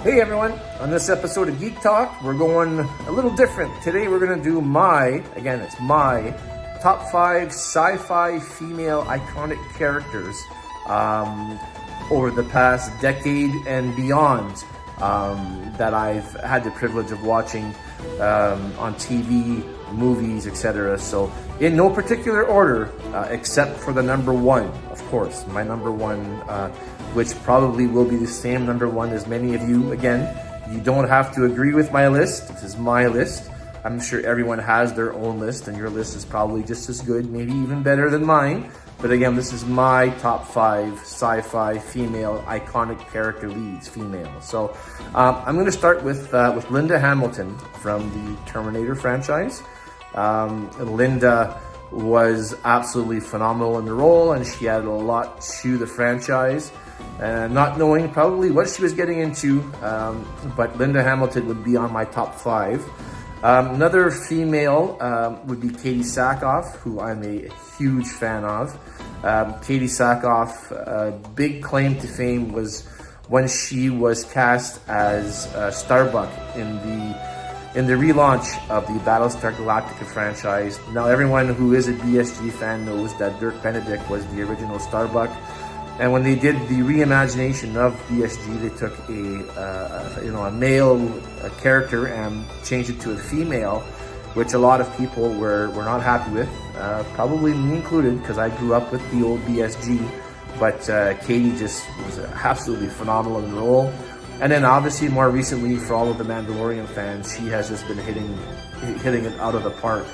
Hey everyone, on this episode of Geek Talk, we're going a little different. Today we're going to do my top 5 sci-fi female iconic characters over the past decade and beyond that I've had the privilege of watching on TV, movies, etc. So in no particular order, except for the number one, of course, my number one, which probably will be the same number one as many of you. Again, you don't have to agree with my list. This is my list. I'm sure everyone has their own list, and your list is probably just as good, maybe even better than mine. But again, this is my top 5 sci-fi female iconic character leads, female. So I'm going to start with Linda Hamilton from the Terminator franchise. Linda was absolutely phenomenal in the role, and she added a lot to the franchise. Not knowing probably what she was getting into, but Linda Hamilton would be on my top 5. Another female would be Katie Sackhoff, who I'm a huge fan of. Katie Sackhoff, big claim to fame was when she was cast as Starbuck in the relaunch of the Battlestar Galactica franchise. Now, everyone who is a BSG fan knows that Dirk Benedict was the original Starbuck. And when they did the reimagination of BSG, they took a male character and changed it to a female, which a lot of people were not happy with, probably me included, because I grew up with the old BSG. But Katie just was absolutely phenomenal in the role. And then obviously more recently, for all of the Mandalorian fans, she has just been hitting it out of the park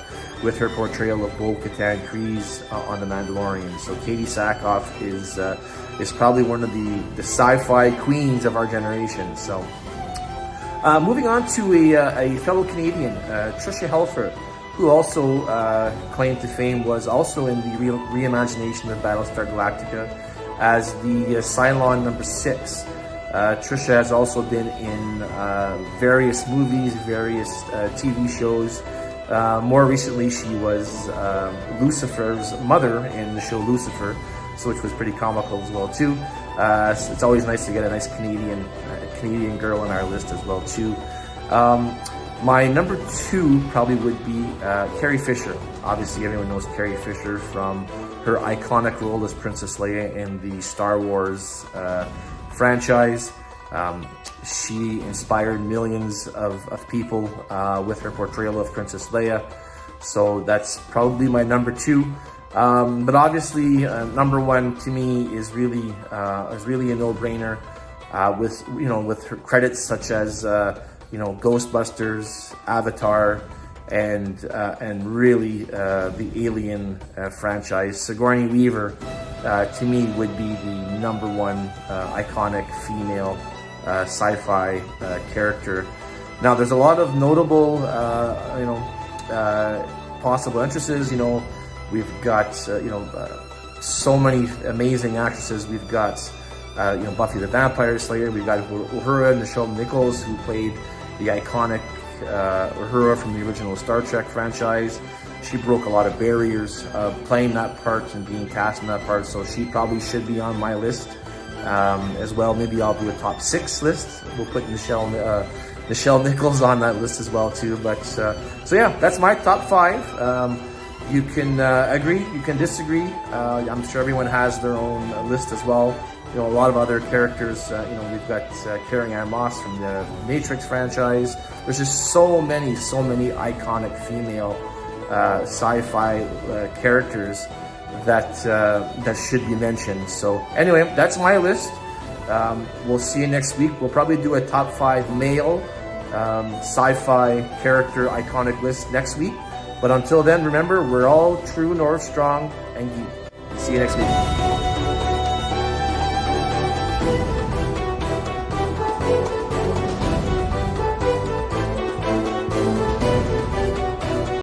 with her portrayal of Bo-Katan Kryze on The Mandalorian. So Katie Sackhoff is probably one of the sci-fi queens of our generation. So moving on to a fellow Canadian, Tricia Helfer, who also claimed to fame, was also in the reimagination of Battlestar Galactica as the Cylon number 6. Tricia has also been in various movies, various TV shows. More recently, she was Lucifer's mother in the show Lucifer, so which was pretty comical as well too. So it's always nice to get a nice Canadian girl on our list as well too. My number 2 probably would be Carrie Fisher. Obviously, everyone knows Carrie Fisher from her iconic role as Princess Leia in the Star Wars franchise. She inspired millions of people with her portrayal of Princess Leia. So that's probably my number 2. But obviously, number 1 to me is really a no-brainer. With her credits such as Ghostbusters, Avatar, and really the Alien franchise. Sigourney Weaver to me would be the number 1 iconic female sci-fi character. Now, there's a lot of notable possible entrances. We've got so many amazing actresses. We've got Buffy the Vampire Slayer. We've got Uhura Nichelle Nichols, who played the iconic Uhura from the original Star Trek franchise. She broke a lot of barriers playing that part and being cast in that part, so she probably should be on my list as well. Maybe I'll do a top 6 list. We'll put Nichelle Nichols on that list as well too. But so yeah, that's my top 5. You can agree, you can disagree. I'm sure everyone has their own list as well. A lot of other characters. We've got Carrie-Anne Moss from the Matrix franchise. There's just so many iconic female sci-fi characters that should be mentioned. So anyway, that's my list. We'll see you next week. We'll probably do a top 5 male sci-fi character iconic list next week. But until then, remember, we're all true north, strong, and geek. See you next week.